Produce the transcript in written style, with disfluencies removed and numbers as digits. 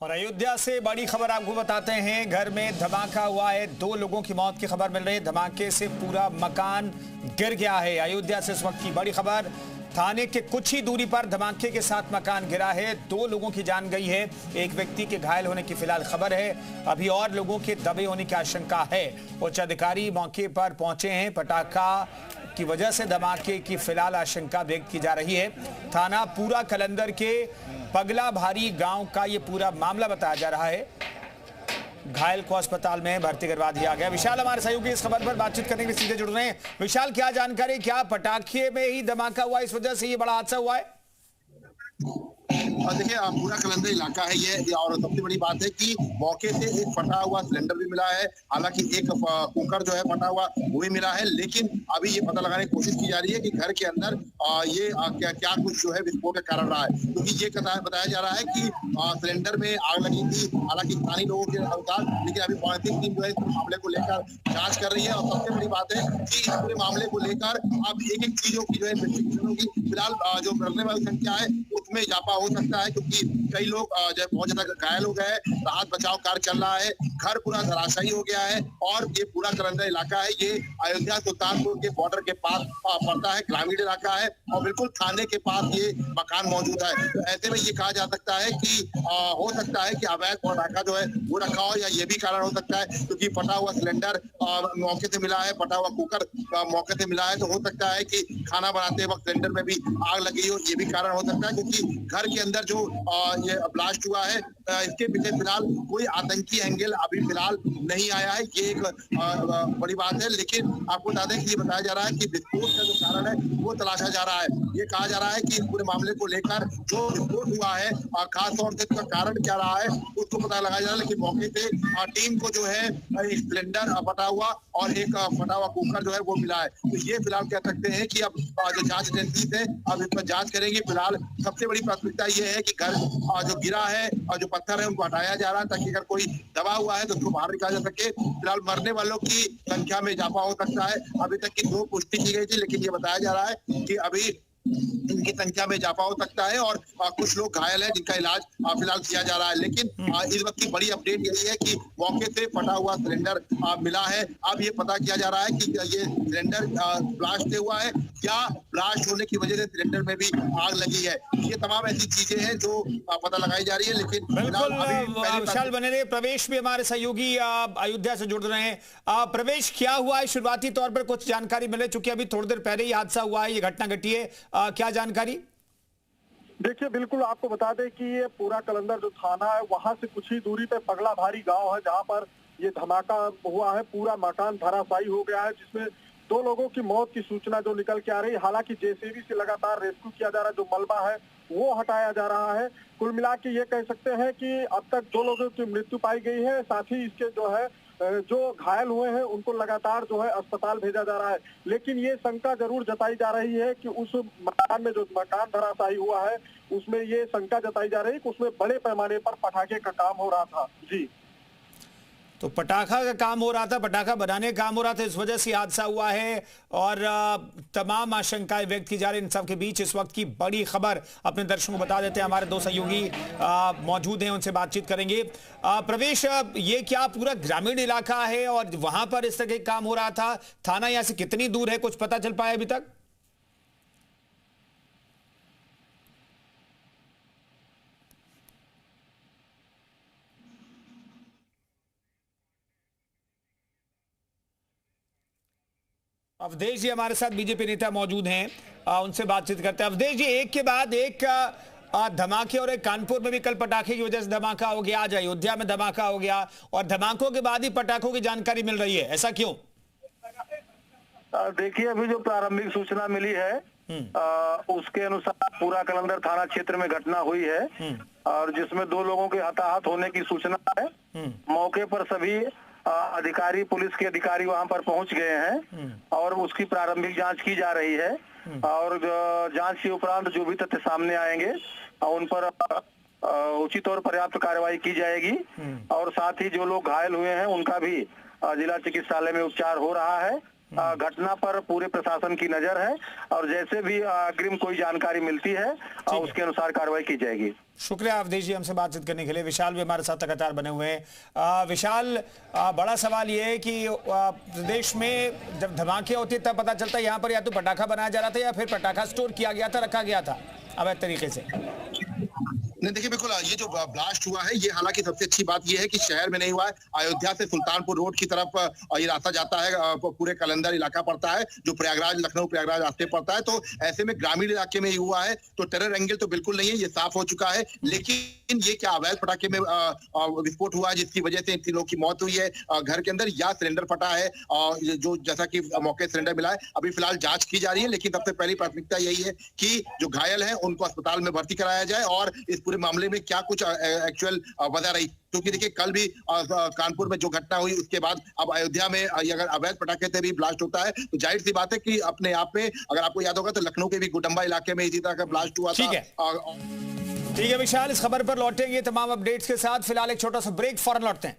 और अयोध्या से बड़ी खबर आपको बताते हैं। घर में धमाका हुआ है, 2 लोगों की मौत की खबर मिल रही है। धमाके से पूरा मकान गिर गया है। अयोध्या से इस वक्त की बड़ी खबर, थाने के कुछ ही दूरी पर धमाके के साथ मकान गिरा है। 2 लोगों की जान गई है, एक व्यक्ति के घायल होने की फिलहाल खबर है। अभी और लोगों के दबे होने की आशंका है। उच्च अधिकारी मौके पर पहुंचे हैं। पटाखा की वजह से धमाके की फिलहाल आशंका व्यक्त की जा रही है। थाना पूरा कलंदर के पगला भारी गांव का ये पूरा मामला बताया जा रहा है। घायल को अस्पताल में भर्ती करवा दिया गया। विशाल हमारे सहयोगी इस खबर पर बातचीत करने के लिए सीधे जुड़ रहे हैं। विशाल, क्या जानकारी, क्या पटाखे में ही धमाका हुआ, इस वजह से ये बड़ा हादसा हुआ है? देखिए, पूरा कलंदर इलाका है ये, और सबसे बड़ी बात है कि मौके से एक फटा हुआ सिलेंडर भी मिला है। हालांकि एक कुकर जो है फटा हुआ वो भी मिला है, लेकिन अभी ये पता लगाने की कोशिश की जा रही है कि घर के अंदर ये क्या कुछ जो है विस्फोट का कारण रहा है, क्योंकि ये बताया जा रहा है कि सिलेंडर में आग लगी थी। हालांकि स्थानीय लोगों के अनुसार, लेकिन अभी फॉरेंसिक टीम जो है इस मामले को लेकर जांच कर रही है। और सबसे बड़ी बात है कि इस पूरे मामले को लेकर अब एक चीजों की जो है इन्वेस्टिगेशन होगी। फिलहाल जो मरने वाली संख्या है उसमें इजाफा हो सकता है, क्योंकि कई लोग जो है बहुत ज्यादा घायल हो गए हैं। राहत बचाव कार्य चल रहा है, घर पूरा धराशायी हो गया है। और ये पूरा कलंदर इलाका है, ये अयोध्या सुल्तानपुर के बॉर्डर के पास पड़ता है, ग्रामीण इलाका है, और बिल्कुल थाने के पास ये मकान मौजूद है। तो ऐसे में ये कहा जा सकता है कि हो सकता है कि अवैध पटाखा जो है वो रखा हो, या ये भी कारण हो सकता है क्योंकि फटा हुआ सिलेंडर मौके से मिला है, फटा हुआ कुकर मौके से मिला है। तो हो सकता है कि खाना बनाते वक्त सिलेंडर में भी आग लगी हो, ये भी कारण हो सकता है, क्योंकि घर के अंदर जो ये ब्लास्ट हुआ है इसके पीछे फिलहाल कोई आतंकी एंगल अभी फिलहाल नहीं आया है। ये एक बड़ी बात है। लेकिन आपको बता दें कि ये बताया जा रहा है कि विस्फोट का जो कारण है वो तलाशा जा रहा है। ये कहा जा रहा है कि पूरे मामले को लेकर जो विस्फोट हुआ है खास तौर से इसका कारण क्या रहा है उसको पता लगाया जा रहा है। लेकिन मौके से टीम को जो है एक सिलेंडर फटा हुआ और एक फटा हुआ कुकर जो है वो मिला है। तो ये फिलहाल कह सकते हैं कि अब जो जांच एजेंसी है अब इस पर जांच करेंगे। फिलहाल सबसे बड़ी प्राथमिकता ये है कि घर जो गिरा है और जो पत्थर है उनको हटाया जा रहा है, ताकि अगर कोई दबा हुआ है तो उसको बाहर निकाला जा सके। फिलहाल मरने वालों की संख्या में इजाफा हो सकता है। अभी तक की 2 पुष्टि की गई थी, लेकिन ये बताया जा रहा है कि अभी इनकी संख्या में इजाफा हो सकता है और कुछ लोग घायल हैं जिनका इलाज फिलहाल किया जा रहा है। लेकिन इस वक्त की बड़ी अपडेट यही है कि मौके से फटा हुआ सिलेंडर मिला है। अब ये पता किया जा रहा है कि ये सिलेंडर ब्लास्ट से हुआ है या ब्लास्ट होने की वजह से सिलेंडर में भी आग लगी है। ये तमाम ऐसी चीजें हैं जो पता लगाई जा रही है। लेकिन बिल्कुल विशाल बने रहे। प्रवेश भी हमारे सहयोगी अयोध्या से जुड़ रहे हैं। प्रवेश, क्या हुआ है? शुरुआती तौर पर कुछ जानकारी मिले, चूंकि अभी थोड़ी देर पहले ही हादसा हुआ है, ये घटना घटी है, क्या जानकारी? देखिए, बिल्कुल आपको बता दें कि ये पूरा कलंदर जो थाना है वहां से कुछ ही दूरी पे पगला भारी गांव है, जहां पर ये धमाका हुआ है। पूरा मकान धराशायी हो गया है, जिसमें 2 लोगों की मौत की सूचना जो निकल के आ रही है। हालांकि जेसीबी से लगातार रेस्क्यू किया जा रहा है, जो मलबा है वो हटाया जा रहा है। कुल मिला के ये कह सकते हैं कि अब तक 2 लोगों की मृत्यु पाई गई है। साथ ही इसके जो घायल हुए हैं उनको लगातार जो है अस्पताल भेजा जा रहा है। लेकिन ये शंका जरूर जताई जा रही है कि उस मकान में जो मकान धराशायी हुआ है उसमें ये शंका जताई जा रही है कि उसमें बड़े पैमाने पर पटाखे का काम हो रहा था। जी, तो पटाखा का काम हो रहा था, पटाखा बनाने का काम हो रहा था, इस वजह से हादसा हुआ है। और तमाम आशंकाएं व्यक्त की जा रही हैं। इन सब के बीच इस वक्त की बड़ी खबर अपने दर्शकों को बता देते हैं। हमारे 2 सहयोगी मौजूद हैं, उनसे बातचीत करेंगे। प्रवेश, ये क्या पूरा ग्रामीण इलाका है और वहां पर इस तरह का काम हो रहा था? थाना यहां से कितनी दूर है, कुछ पता चल पाया अभी तक? अवधेश जी हमारे साथ बीजेपी नेता मौजूद हैं, उनसे बातचीत करते हैं। अवधेश जी, एक के बाद एक धमाके, और एक कानपुर में भी कल पटाखे की वजह से धमाका हो गया, आज अयोध्या में धमाका हो गया, और धमाकों के बाद ही पटाखों की जानकारी मिल रही है, ऐसा क्यों? देखिए, अभी जो प्रारंभिक सूचना मिली है उसके अनुसार पूरा कलंदर थाना क्षेत्र में घटना हुई है, और जिसमें 2 लोगों के हताहत होने की सूचना है। मौके पर सभी अधिकारी, पुलिस के अधिकारी वहां पर पहुंच गए हैं और उसकी प्रारंभिक जांच की जा रही है। और जांच के उपरांत जो भी तथ्य सामने आएंगे उन पर उचित और पर्याप्त कार्रवाई की जाएगी। और साथ ही जो लोग घायल हुए हैं उनका भी जिला चिकित्सालय में उपचार हो रहा है। घटना पर पूरे प्रशासन की नजर है और जैसे भी अग्रिम कोई जानकारी मिलती है उसके अनुसार कार्रवाई की जाएगी। शुक्रिया अवधेश जी हमसे बातचीत करने के लिए। विशाल भी हमारे साथ लगातार बने हुए हैं। विशाल, बड़ा सवाल ये है कि प्रदेश में जब धमाके होते हैं तब पता चलता है यहाँ पर या तो पटाखा बनाया जा रहा था या फिर पटाखा स्टोर किया गया था, रखा गया था अवैध तरीके से। नहीं, देखिए बिल्कुल ये जो ब्लास्ट हुआ है ये हालांकि सबसे अच्छी बात ये है कि शहर में नहीं हुआ है। अयोध्या से सुल्तानपुर रोड की तरफ ये रास्ता जाता है, पूरे कलंदर इलाका पड़ता है जो प्रयागराज लखनऊ प्रयागराज रास्ते पड़ता है। तो ऐसे में ग्रामीण इलाके में ही हुआ है तो टेरर एंगल तो बिल्कुल नहीं है, ये साफ हो चुका है। लेकिन ये क्या अवैध पटाखे में विस्फोट हुआ है जिसकी वजह से 3 लोगों की मौत हुई है घर के अंदर, या सिलेंडर फटा है जो जैसा कि मौके सिलेंडर मिला है। अभी फिलहाल जांच की जा रही है, लेकिन सबसे पहली प्राथमिकता यही है कि जो घायल है उनको अस्पताल में भर्ती कराया जाए और इस पूरे मामले में क्या कुछ एक्चुअल वजह रही। क्योंकि देखिए कल भी कानपुर में जो घटना हुई उसके बाद अब अयोध्या में अगर अवैध पटाखे से भी ब्लास्ट होता है तो जाहिर सी बात है कि अपने आप में, अगर आपको याद होगा तो लखनऊ के भी गुडम्बा इलाके में इसी तरह का ब्लास्ट हुआ था। ठीक है विशाल, इस खबर पर लौटेंगे तमाम अपडेट्स के साथ। फिलहाल एक छोटा सा ब्रेक, फौरन लौटते हैं।